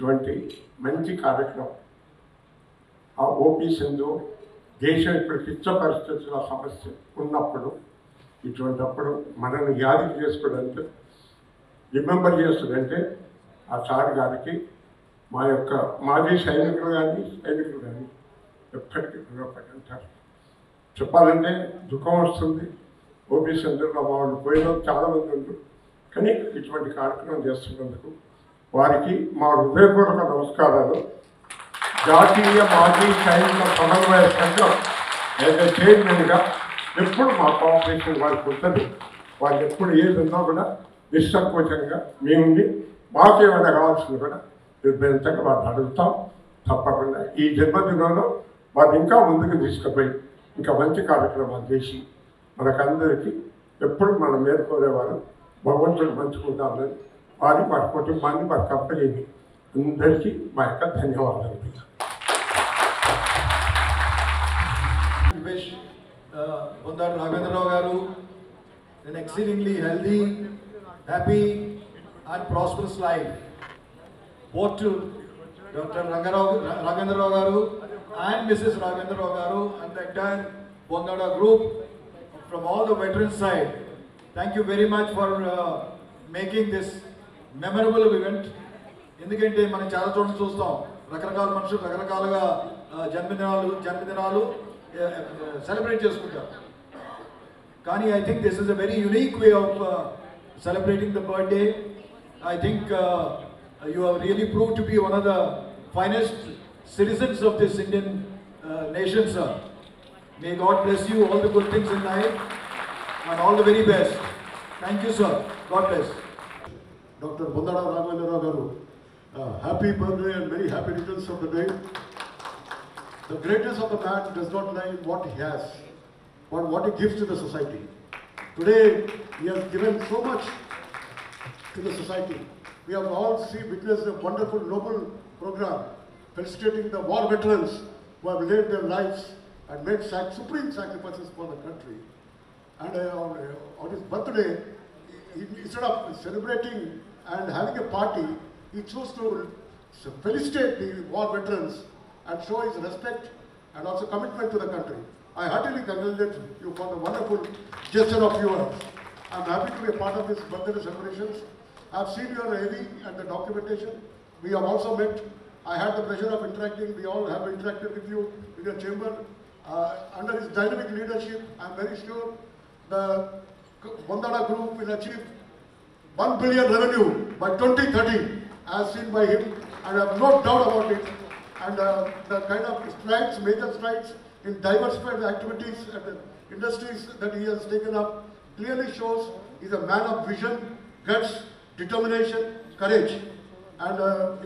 ఇటువంటి మంచి కార్యక్రమం ఆ ఓపీ సింధు దేశం ఇప్పుడు క్లిష్ట పరిస్థితుల సమస్య ఉన్నప్పుడు ఇటువంటిప్పుడు మనల్ని యాది చేసుకోవడానికి రిమెంబర్ చేస్తుందంటే ఆ సార్ గారికి మా యొక్క మాజీ సైనికులు కానీ ఎప్పటికీ రుణపడి చెప్పాలంటే దుఃఖం వస్తుంది. ఓపీ సింధులో వాళ్ళు పోయిన చాలామంది ఉంటారు, కానీ ఇటువంటి కార్యక్రమం చేస్తున్నందుకు వారికి మా హృదయపూర్వక నమస్కారాలు. జాతీయ మాజీ సైనిక సమన్వయ సంఘం ఏదైతే చైర్మన్గా ఎప్పుడు మా కోఆపరేషన్ వారికి ఉంటుంది. వాళ్ళు ఎప్పుడు ఏది ఉన్నా కూడా నిస్సంకోచంగా మేముండి మాకేమైనా కావాల్సింది కూడా నిర్భయంగా వారిని అడుగుతాం. తప్పకుండా ఈ జన్మదినంలో వారిని ఇంకా ముందుకు తీసుకుపోయి ఇంకా మంచి కార్యక్రమాలు చేసి మనకందరికీ ఎప్పుడు మనం మేలుకోలేవారు భగవంతుడు మంచుకుంటామని వారి కుటుంబాన్ని వారి కంపెనీని అందరికీ మా యొక్క ధన్యవాదాలు. Wish Bondada Raghavendra Rao garu an exceedingly healthy, happy and prosperous life. Both to Dr. Raghavendra Rao garu and Mrs. Raghavendra Rao garu and the entire Bondada group from all the veterans side. Thank you very much for making this memorable event. ఎందుకంటే మనం చాలా చోట్ల చూస్తాం రకరకాల మనుషులు రకరకాలుగా జన్మదినాలు celebrate చేసుకుంటారు. కానీ I think this is a very unique way of celebrating the birthday. I think you have really prove to be one of the finest citizens of this Indian nation, sir. May God bless you all the good things in life and all the very best. Thank you, sir. God bless. Dr. Bondada Raghavendra Rao garu, happy birthday and very happy returns of the day. The greatness of the man does not lie in what he has, but what he gives to the society. Today, he has given so much to the society. We have all witnessed a wonderful, noble program felicitating the war veterans who have laid their lives and made supreme sacrifices for the country. And on his birthday, instead of celebrating and having a party, he chose to felicitate the war veterans and show his respect and also commitment to the country. I heartily congratulate you for the wonderful gesture of yours. I am happy to be a part of this birthday celebrations. I have seen your heavy and the documentation. We have also met. I had the pleasure of interacting. We all have interacted with you in your chamber. Under his dynamic leadership, I am very sure the Bondada Group will achieve 1 billion revenue by 2030, as seen by him, and I have no doubt about it. And the kind of strides, major strides in diversified activities and industries that he has taken up clearly shows he is a man of vision, guts, determination, courage. And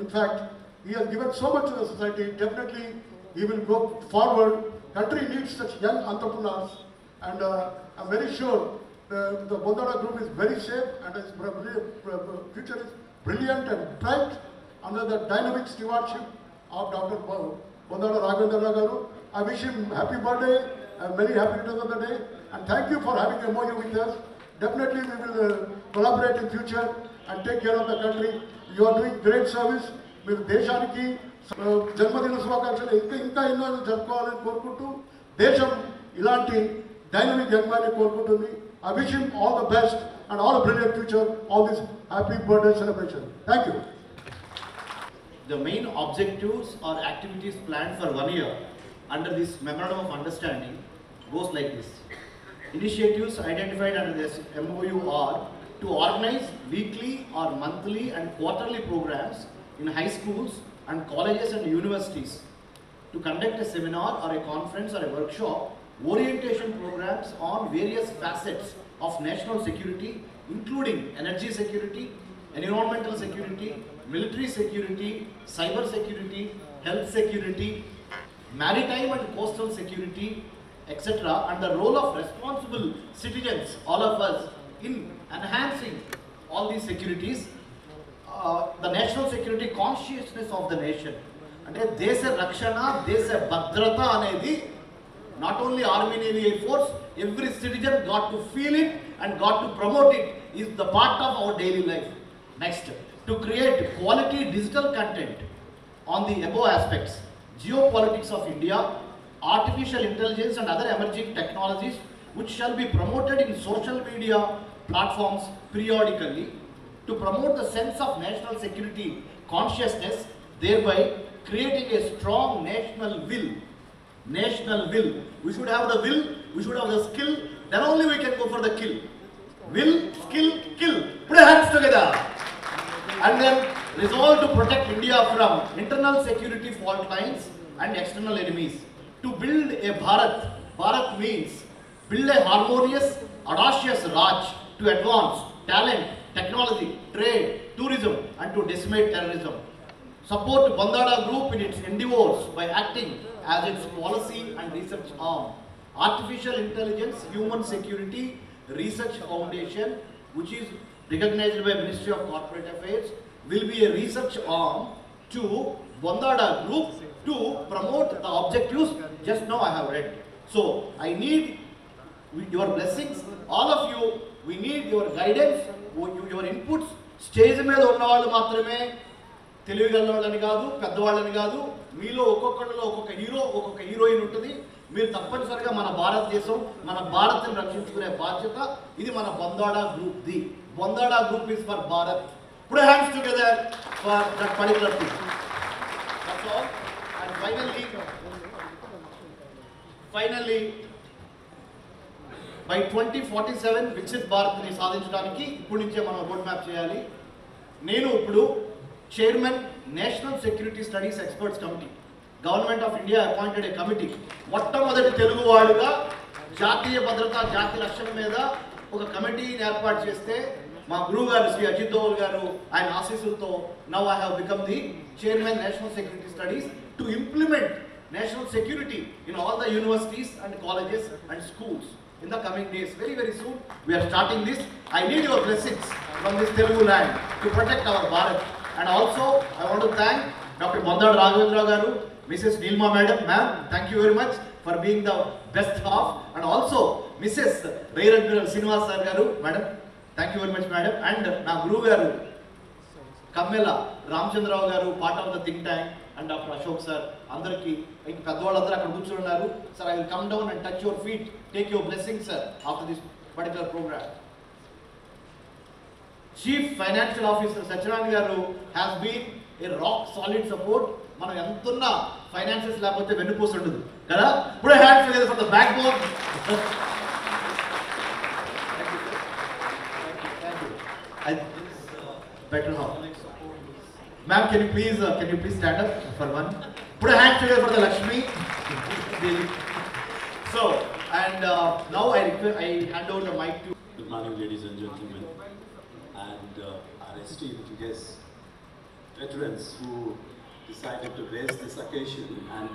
in fact, he has given so much to the society. Definitely, he will go forward. Country needs such young entrepreneurs, and I'm very sure the Bondada Group is very safe and its future is brilliant and bright under the dynamic stewardship of Dr. Bondada Raghavendra Rao garu. I wish him happy birthday and many happy returns of the day, and thank you for having a MOU with us. Definitely we will collaborate in future and take care of the country. You are doing great service. మీరు దేశానికి జన్మదిన శుభాకాంక్షలు ఇంకా ఎన్నో జరుపుకోవాలని కోరుకుంటూ దేశం ఇలాంటి డైనమిక్ జన్మాన్ని కోరుకుంటుంది. I wish him all the best and all a brilliant future, all this happy birthday celebration. Thank you. The main objectives or activities planned for 1 year under this Memorandum of Understanding goes like this. Initiatives identified under this MOU are to organize weekly or monthly and quarterly programs in high schools and colleges and universities, to conduct a seminar or a conference or a workshop, orientation programs on various facets of national security, including energy security, environmental security, military security, cyber security, health security, maritime and coastal security, etc., and the role of responsible citizens, all of us, in enhancing all these securities. The national security consciousness of the nation. అంటే దేశ రక్షణ, దేశ భద్రత అనేది not only Army, Navy, Air Force, every citizen got to feel it and got to promote it, is the part of our daily life. Next, to create quality digital content on the above aspects: geopolitics of India, artificial intelligence and other emerging technologies, which shall be promoted in social media platforms periodically to promote the sense of national security consciousness, thereby creating a strong national will. National will. We should have the will, we should have the skill, then only we can go for the kill. Will, skill, kill. Put your hands together. And then resolve to protect India from internal security fault lines and external enemies. To build a Bharat. Bharat means build a harmonious, audacious Raj to advance talent, technology, trade, tourism and to decimate terrorism. Support Bandara Group in its endeavors by acting as its policy and research arm. Artificial Intelligence Human Security Research Foundation, which is recognized by Ministry of Corporate Affairs, will be a research arm to Bandara Group to promote the objectives just now I have read. So I need your blessings, all of you. We need your guidance, your inputs. Stage మీద ఉన్నవాళ్ళు మాత్రమే తెలియగలవాళ్ళని కాదు, పెద్దవాళ్ళని కాదు. మీలో ఒక్కొక్కరిలో ఒక్కొక్క hero, ఒక్కొక్క heroine ఉంటుంది. మీరు తప్పనిసరిగా మన భారతదేశం, మన భారత్ని రక్షించుకునే బాధ్యత ఇది మన బందాడా గ్రూప్ ది. బందాడా group is for Bharat. Put your hands together for that particular thing. That's all. And finally, by 2047 Viksit భారత్ని సాధించడానికి ఇప్పటి నుంచే మనం రోడ్ మ్యాప్ చేయాలి. నేను ఇప్పుడు chairman national security studies experts committee, government of India appointed A committee. మొట్టమొదటి తెలుగువాడుగా జాతీయ భద్రత, జాతీయ రక్షణ మీద ఒక కమిటీని ఏర్పాటు చేస్తే మా గురువు గారు శ్రీ అజిత్ దోవల్ గారు ఆయన ఆశీస్సులతో now I have become the chairman national security studies to implement national security in all the universities and colleges and schools in the coming days. Very, very soon we are starting this. I need your blessings from this Telugu land to protect our Bharat. And also I want to thank Dr. Bandara Raghavendra garu, Mrs. Neelma madam, ma'am, thank you very much for being the best half. And also Mrs. Rear Admiral Srinivas sir garu, madam, thank you very much madam. And na guru garu Kammela Ramchandra garu, part of the think tank, and Dr. Ashok sir, andarki inka peddavalandaru akkada కూర్చున్నారు. Sir, I will come down and touch your feet, take your blessings sir after this particular program. Chief Financial Officer Sachinand garu has been a rock solid support. మనం ఎంతున్నా finances లేకపోతే వెన్నుపూస ఉండదు కదా. Put your hands together for the backbone. Thank you. Better now. Ma'am, can you please stand up for one? Put a hand together for the Lakshmi. So, and now I hand over the mic to. Good morning, ladies and gentlemen, and our esteemed guests, veterans who decided to grace this occasion and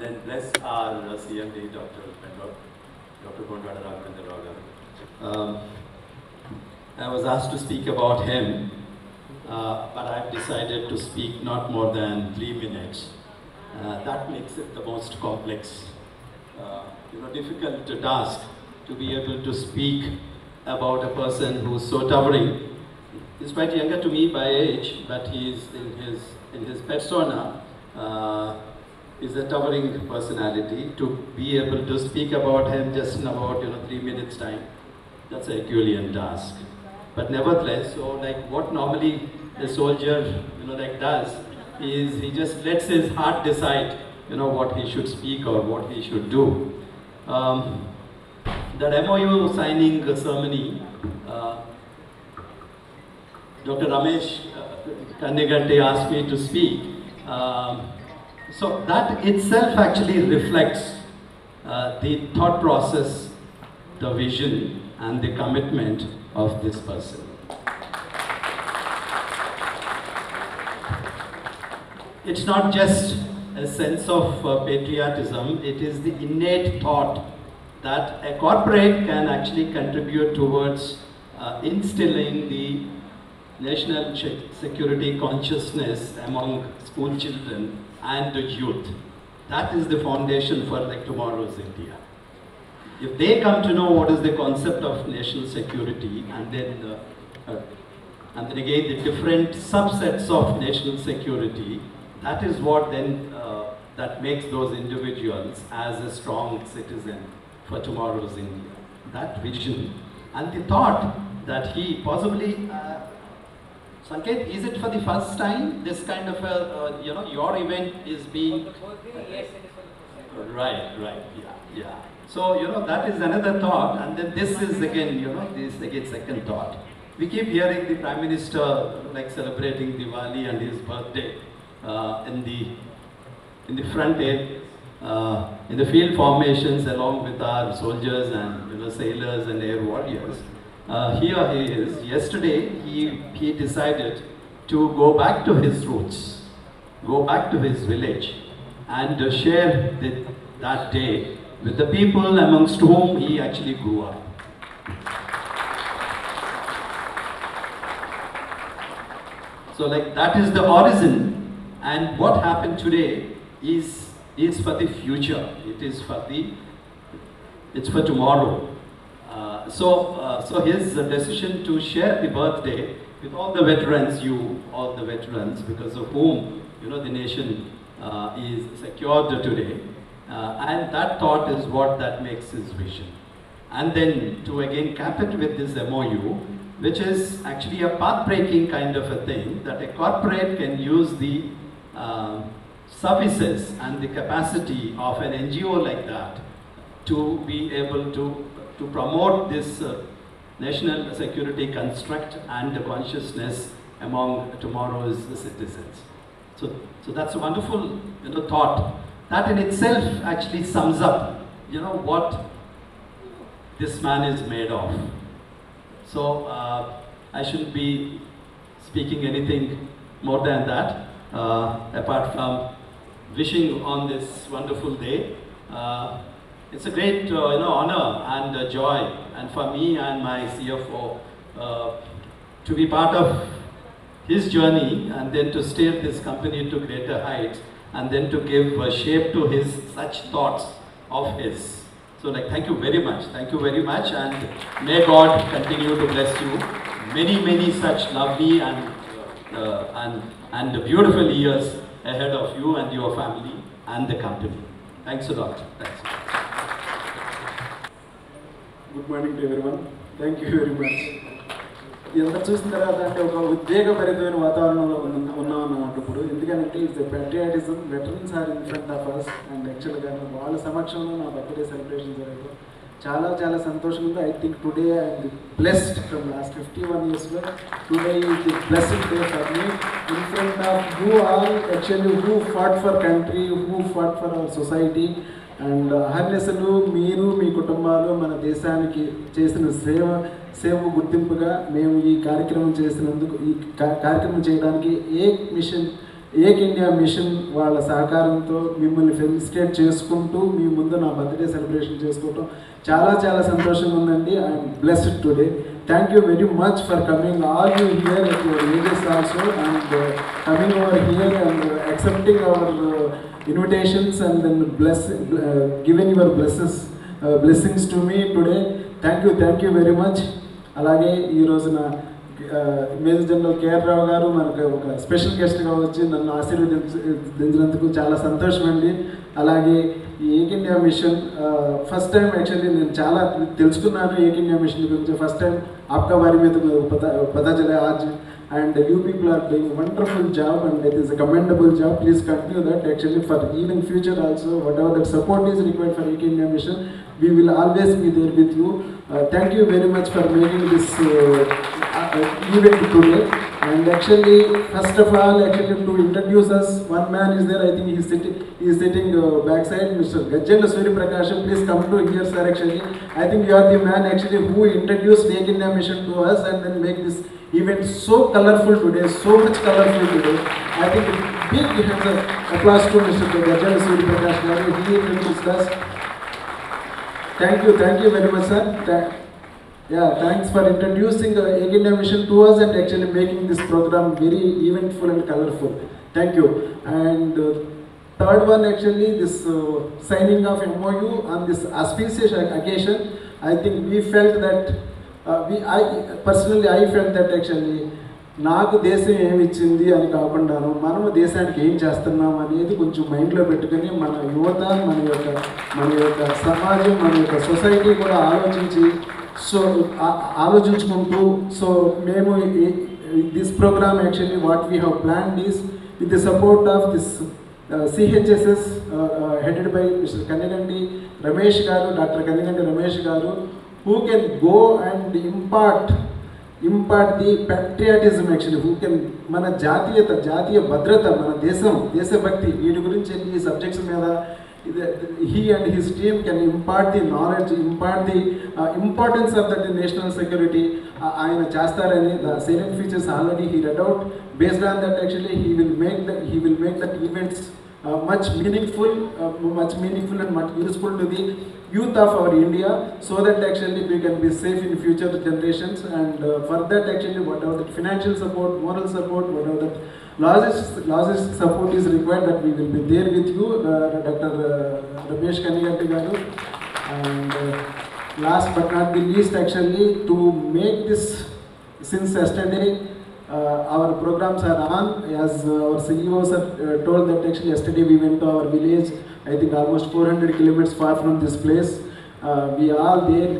then bless our CMD, Dr. Bandara Raghavendra garu. I was asked to speak about him. But I've decided to speak not more than 3 minutes. That makes it the most complex, difficult task to be able to speak about a person who's so towering. He's quite younger to me by age, but he's in his persona is a towering personality. To be able to speak about him just in about 3 minutes time, that's a Herculean task. But nevertheless, so like what normally a soldier does is he just lets his heart decide what he should speak or what he should do. That MOU signing ceremony, Dr. Ramesh Kannigante asked me to speak. So that itself actually reflects the thought process, the vision and the commitment of this person. It's not just a sense of patriotism, it is the innate thought that a corporate can actually contribute towards instilling the national security consciousness among school children and the youth. That is the foundation for tomorrow's India. If they come to know what is the concept of national security and then and then again the different subsets of national security, that is what then that makes those individuals as a strong citizen for tomorrow's India. That vision and the thought that he possibly, Sanket, is it for the first time this kind of a, your event is being... Right, yeah. So, that is another thought, and then this is again, this is again second thought. We keep hearing the Prime Minister like celebrating Diwali and his birthday in the front end, in the field formations along with our soldiers and sailors and air warriors. Here he is. Yesterday he decided to go back to his roots, go back to his village, and share that day with the people amongst whom he actually grew up. So like that is the origin, and what happened today is for the future. It's for tomorrow. So his decision to share the birthday with all the veterans, because of whom the nation is secured today, and that thought is what that makes his vision. And then to again cap it with this MOU, which is actually a path-breaking kind of a thing, that a corporate can use the services and the capacity of an NGO like that to be able to promote this national security construct and the consciousness among tomorrow's citizens. So that's a wonderful thought. That in itself actually sums up what this man is made of. So I shouldn't be speaking anything more than that, apart from wishing on this wonderful day. It's a great honor and joy, and for me and my CFO to be part of his journey, and then to steer this company to greater heights, and then to give shape to his such thoughts of his. So thank you very much, and may God continue to bless you. Many such lovely and beautiful years ahead of you and your family and the company. Thanks a lot. Thanks. Good morning to everyone. Thank you very much. ఇదంతా చూసిన తర్వాత అంటే ఒక ఉద్వేగభరితమైన వాతావరణంలో ఉన్నాం అన్నమాట ఇప్పుడు. ఎందుకంటే it's patriotism, veterans are in front of us, and యాక్చువల్గా వాళ్ళ సమక్షంలో నా బర్త్డే సెలబ్రేషన్ జరగదు. చాలా సంతోషంగా ఉంది. I think today I'm blessed from last 51 yearsలో. Today is the blessed day for me in front of who all actually who fought for country, who fought for our society. And అహర్నిశలు మీరు మీ కుటుంబాలు మన దేశానికి చేసిన సేవ గుర్తింపుగా మేము ఈ కార్యక్రమం చేసినందుకు, ఈ కార్యక్రమం చేయడానికి ఏక్ ఇండియా మిషన్ వాళ్ళ సహకారంతో మిమ్మల్ని ఫెలిసిటేట్ చేసుకుంటూ మీ ముందు నా బర్త్డే సెలబ్రేషన్ చేసుకోవటం చాలా సంతోషంగా ఉందండి. I'm blessed today. Thank you very much for coming all you here at your ages also, and coming over here and accepting our invitations and then giving your blessings to me today. Thank you very much. అలాగే ఈ రోజున major general KR రావు గారు మనకు ఒక special గెస్ట్గా వచ్చి నన్ను ఆశీర్వదించినందుకు చాలా సంతోషం అండి. అలాగే ఈ Ek India mission first time actually నేను చాలా తెలుసుకున్నాను ఏక్ ఇండియా మిషన్ గురించి. ఫస్ట్ టైం आपका बारे में तो पता चला आज, and you people are doing a wonderful job, and it is a commendable job. Please continue that. Actually, for even future also, whatever that support is required for Ek India Mission, we will always be there with you. Thank you very much for making this event today. And actually, first of all, to introduce us, one man is there. I think he is sitting backside, Mr. Gajjendra Surya Prakash. Please come to here, sir. Actually, I think you are the man actually who introduced Ek India Mission to us, and then make this event so colorful today, so much colorful today. I think big hands of applause to Mr. Gajjendra Surya Prakash. He introduced us. Thank you very much, sir. Thanks for introducing Ek India Mission to us and actually making this program very eventful and colorful. Thank you. And third one, actually, this signing of MOU on this auspicious occasion. I think we felt that I felt that actually నాకు దేశం ఏమి ఇచ్చింది అని కాకుండాను మనము దేశానికి ఏం చేస్తున్నాం అనేది కొంచెం మైండ్లో పెట్టుకుని మన యువత మన యొక్క సమాజం మన యొక్క సొసైటీ కూడా ఆలోచించుకుంటూ సో మేము this program actually what we have planned is with the support of this CHSS headed by Mr. Kannigandi Ramesh garu, Dr. Kannigandi Ramesh garu, who can go and impart the patriotism actually, who can mana jatiya bhadrata, mana deshabhakti వీటి గురించి ఈ subjects మీద he and his team can impart the knowledge, impart the importance of that national security. ఆయన చేస్తారని the salient features already he read out. Based on that actually he will make that events much meaningful and much useful to the youth of our India, so that actually we can be safe in future generations. And for that actually whatever the financial support, moral support, whatever that logistics support is required, that we will be there with you, Dr. Ramesh Kannigandi garu. And last but not the least actually, to make this, since yesterday our programs are on, as our CEO sir told that actually yesterday we went to our village, I think almost 400 kilometers far from this place. We all there,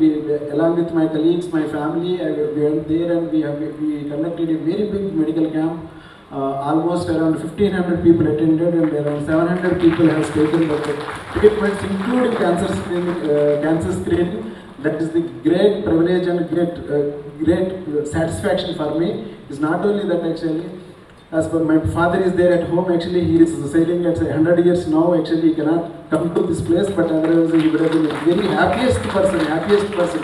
along with my colleagues, my family, we went there and we conducted a very big medical camp. Almost around 1,500 people attended and around 700 people have taken the treatments, including cancer screening. That is the great privilege and great satisfaction for me. It's not only that actually, as per my father is there at home, actually he is sailing at 100 years now, actually he cannot come to this place, but otherwise he would have been a very happiest person.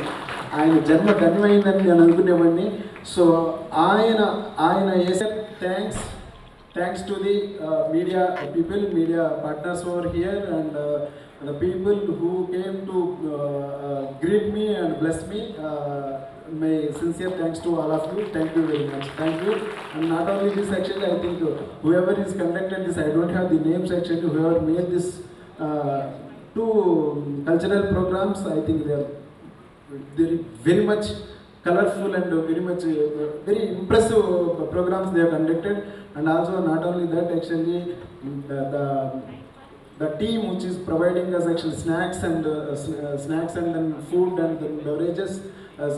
ఆయన జన్మ ధన్యమైందని నేను అనుకునేవాడిని. So ఆయన thanks to the media people, media partners over here, and the people who came to greet me and bless me. My sincere thanks to all of you. Thank you very much. Thank you. And not only this actually, I think whoever is conducted this, I don't have the names actually, whoever made this two cultural programs, I think they are very much colorful and very impressive programs they have conducted. And also not only that actually, the team which is providing us actually snacks and then food and then beverages, as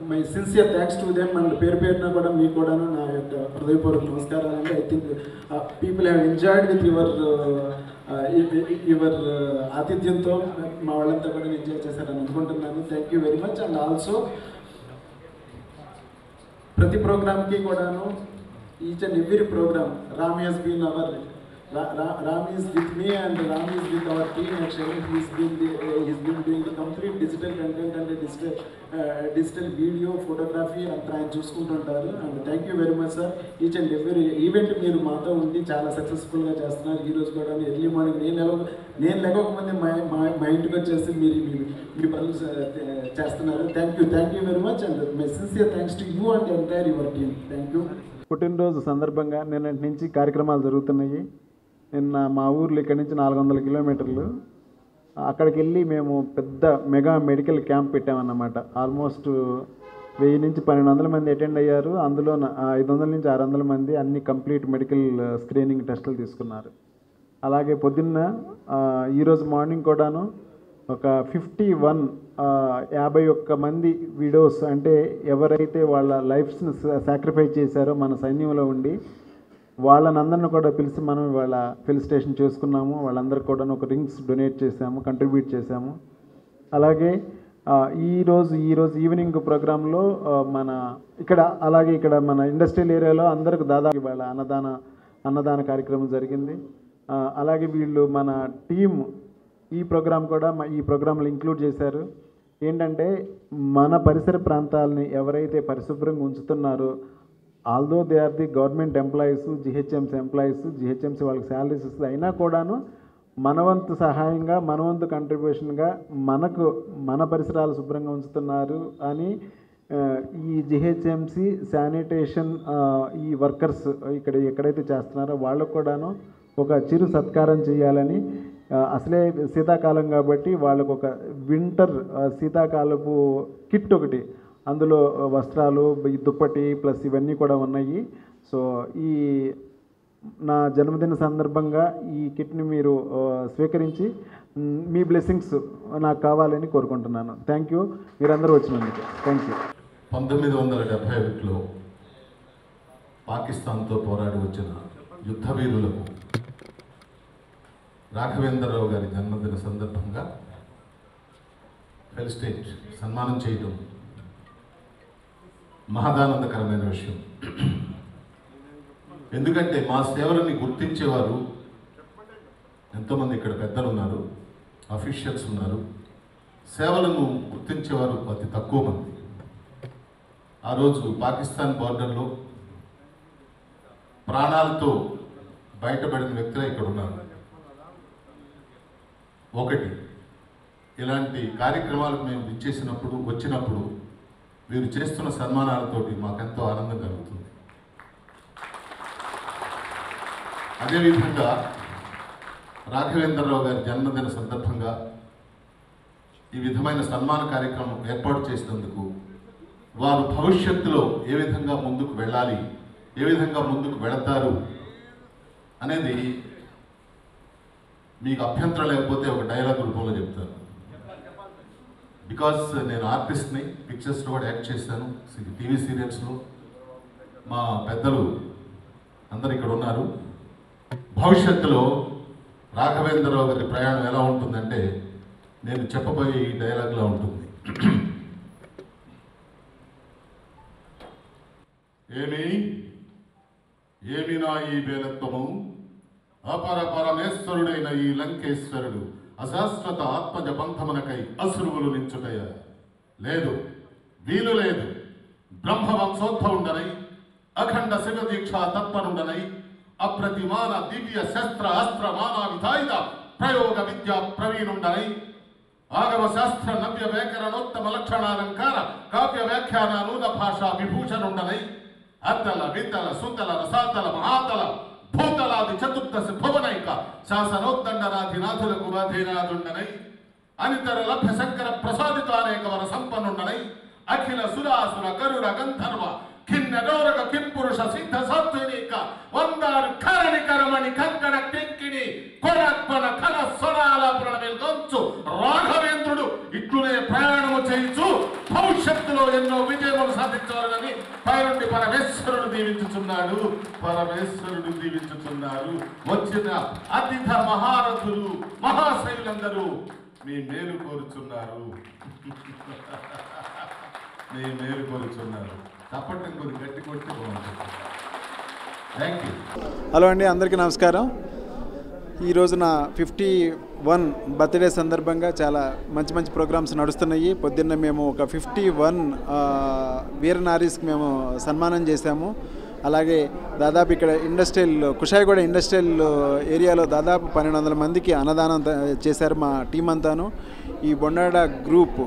my sincere thanks to them, and పేరున కూడా మీకు కూడా నా యొక్క హృదయపూర్వక నమస్కారాలు అండి. I think people have enjoyed with your ఆతిథ్యంతో మా వాళ్ళంతా కూడా ఎంజాయ్ చేశారని అనుకుంటున్నాను. Thank you very much. And also ప్రతి ప్రోగ్రామ్కి కూడాను, each and every program, Ram has been our Ram is with me and Ram is with our team actually. He's been doing the complete digital content and digital video, photography and ఆయన చూసుకుంటుంటారు. And thank you very much sir. Each and every event మీరు మాతో ఉండి చాలా సక్సెస్ఫుల్గా చేస్తున్నారు. ఈరోజు కూడా ఎర్లీ మార్నింగ్ నేను లేకపోతే మా ఇంటికి వచ్చేసి మీ పనులు చేస్తున్నారు. Thank you very much. And my sincere thanks to you and entire your team. Thank you. పుట్టినరోజు సందర్భంగా నిన్నటి నుంచి కార్యక్రమాలు జరుగుతున్నాయి. నిన్న మా ఊర్లో ఇక్కడి నుంచి 400 కిలోమీటర్లు, అక్కడికి వెళ్ళి మేము పెద్ద మెగా మెడికల్ క్యాంప్ పెట్టామన్నమాట. ఆల్మోస్ట్ 1000 నుంచి 1200 మంది అటెండ్ అయ్యారు. అందులో 500 నుంచి 600 మంది అన్ని కంప్లీట్ మెడికల్ స్క్రీనింగ్ టెస్టులు తీసుకున్నారు. అలాగే పొద్దున్న ఈరోజు మార్నింగ్ కూడాను ఒక 51 మంది విడోస్, అంటే ఎవరైతే వాళ్ళ లైఫ్స్ని సాక్రిఫైస్ చేశారో మన సైన్యంలో ఉండి, వాళ్ళనందరిని కూడా పిలిచి మనం వాళ్ళ ఫెలిసిటేషన్ చేసుకున్నాము. వాళ్ళందరికీ కూడా ఒక రింగ్స్ డొనేట్ చేసాము, కంట్రిబ్యూట్ చేసాము. అలాగే ఈరోజు ఈవినింగ్ ప్రోగ్రాంలో ఇక్కడ మన ఇండస్ట్రియల్ ఏరియాలో అందరికి దాదాపు వాళ్ళ అన్నదాన కార్యక్రమం జరిగింది. అలాగే వీళ్ళు మన టీం ఈ ప్రోగ్రాంలో ఇంక్లూడ్ చేశారు. ఏంటంటే మన పరిసర ప్రాంతాలని ఎవరైతే పరిశుభ్రంగా ఉంచుతున్నారో, although they are the government employees, GHMC employees, GHMC వాళ్ళకి శాలరీస్ ఇస్తుంది, అయినా కూడాను మనవంతు సహాయంగా, మనవంతు కంట్రిబ్యూషన్గా మన పరిసరాలు శుభ్రంగా ఉంచుతున్నారు అని ఈ జిహెచ్ఎంసీ శానిటేషన్ ఈ వర్కర్స్ ఎక్కడైతే చేస్తున్నారో వాళ్ళకు కూడాను ఒక చిరు సత్కారం చేయాలని, అసలే శీతాకాలం కాబట్టి వాళ్ళకు ఒక వింటర్ శీతాకాలపు కిట్ ఒకటి అందులో వస్త్రాలు, ఈ దుప్పటి ప్లస్ ఇవన్నీ కూడా ఉన్నాయి. సో ఈ నా జన్మదిన సందర్భంగా ఈ కిట్ని మీరు స్వీకరించి మీ బ్లెస్సింగ్స్ నాకు కావాలని కోరుకుంటున్నాను. థ్యాంక్ యూ మీరందరూ వచ్చినందుకు. Thank you. 1971లో పాకిస్తాన్తో పోరాడి వచ్చిన యుద్ధ వీరులకు రాఘవేంద్రరావు గారి జన్మదిన సందర్భంగా ఫెలిస్టేట్ సన్మానం చేయడం మహదానందకరమైన విషయం. ఎందుకంటే మా సేవలని గుర్తించేవారు ఎంతోమంది ఇక్కడ పెద్దలు ఉన్నారు, అఫీషియల్స్ ఉన్నారు. సేవలను గుర్తించేవారు అతి తక్కువ మంది. ఆ రోజు పాకిస్తాన్ బార్డర్లో ప్రాణాలతో బయటపడిన వ్యక్తులు ఇక్కడ ఉన్నారు. ఒకటి, ఇలాంటి కార్యక్రమాలకు మేము వచ్చినప్పుడు వీరు చేస్తున్న సన్మానాలతోటి మాకెంతో ఆనందం కలుగుతుంది. అదేవిధంగా రాఘవేంద్రరావు గారి జన్మదిన సందర్భంగా ఈ విధమైన సన్మాన కార్యక్రమం ఏర్పాటు చేసినందుకు వారు భవిష్యత్తులో ఏ విధంగా ముందుకు వెళ్ళాలి, ఏ విధంగా ముందుకు వెళతారు అనేది మీకు అభ్యంతరం లేకపోతే ఒక డైలాగ్ రూపంలో చెప్తాను. బికాస్ నేను ఆర్టిస్ట్ని, పిక్చర్స్లో కూడా యాక్ట్ చేశాను, టీవీ సీరియల్స్లో. మా పెద్దలు అందరు ఇక్కడ ఉన్నారు. భవిష్యత్తులో రాఘవేంద్రరావు గారి ప్రయాణం ఎలా ఉంటుందంటే నేను చెప్పబోయే ఈ డైలాగ్లా ఉంటుంది. ఏమి నా ఈ బేలత్వము, అపర పరమేశ్వరుడైన ఈ లంకేశ్వరుడు అశాశ్వత ఆత్మజ బంధమునకై అసురువులు నించుటయ లేదు, వీలు లేదు. బ్రహ్మవంశోద్భవుండనై అఖండ శివ దీక్షా తత్పరుండనై అప్రతిమాన దివ్య శస్త్ర అస్త్ర మానావిధాయుధ ప్రయోగ విద్యా ప్రవీణుండనై ఆగమ శాస్త్ర నవ్య వ్యాకరణోత్తమ లక్షణాలంకార కావ్య వ్యాఖ్యానానూన భాషా విభూషణుండనై అద్దల విద్దల సుద్దల రసాతల మహాతల భూతలాది చతుర్దశ భువనైక శాసనోద్దండనాధినాథులకు వాధీనాథుండనై అనితర లభ్య శంకర ప్రసాదిత అనేక వర సంపన్నుండనై అఖిల సురాసుర గరుడ గంధర్వ కిన్నెరోరగ కింపురుష సిద్ధ సాత్విక వందారు కరణి కరమణి కంకణ కింకిణి కొడక్పన కల స్వరాలాపురణ వెల్గొంచు రాఘవేంద్రుడు ఇట్లునే ప్రయాణము చేయించు భవిష్యత్తులో ఎన్నో విజయములు సాధించాలని పైనుండి పరమేశ్వరుడు దీవించుచున్నాడు. వచ్చిన అతిథ మహారథులు మహాశైలందరూ మీ మేలు కోరుచున్నారు. తప్పటి కొద్ది గట్టి కొట్టి బాగుంటుంది. Thank you. హలో అండి, అందరికీ నమస్కారం. ఈరోజు నా 51 బర్త్డే సందర్భంగా చాలా మంచి మంచి ప్రోగ్రామ్స్ నడుస్తున్నాయి. పొద్దున్న మేము ఒక 51 వీరనారీస్కి మేము సన్మానం చేశాము. అలాగే దాదాపు ఇక్కడ కుషాయిగూడ ఇండస్ట్రియల్ ఏరియాలో దాదాపు 1200 మందికి అన్నదానం చేశారు మా టీం అంతాను. ఈ బొండాడ గ్రూప్,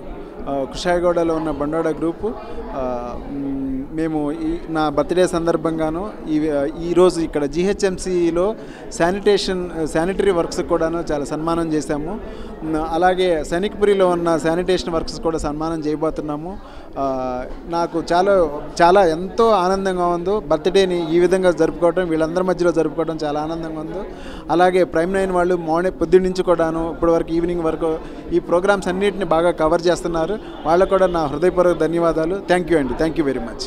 కుషాయిగూడలో ఉన్న బొండాడ గ్రూపు మేము నా బర్త్డే సందర్భంగాను ఈరోజు ఇక్కడ జిహెచ్ఎంసీలో శానిటరీ వర్క్స్ కూడాను చాలా సన్మానం చేశాము. అలాగే సైనిక్పురిలో ఉన్న శానిటేషన్ వర్క్స్ కూడా సన్మానం చేయబోతున్నాము. నాకు చాలా ఎంతో ఆనందంగా ఉందో బర్త్డేని ఈ విధంగా జరుపుకోవడం, వీళ్ళందరి మధ్యలో జరుపుకోవడం చాలా ఆనందంగా ఉందో. అలాగే ప్రైమ్ 9 వాళ్ళు పొద్దున్న నుంచి కూడాను ఇప్పటి వరకు ఈవినింగ్ వరకు ఈ ప్రోగ్రామ్స్ అన్నింటిని బాగా కవర్ చేస్తున్నారు. వాళ్ళకు కూడా నా హృదయపూర్వక ధన్యవాదాలు. థ్యాంక్ యూ అండి. Thank you very much.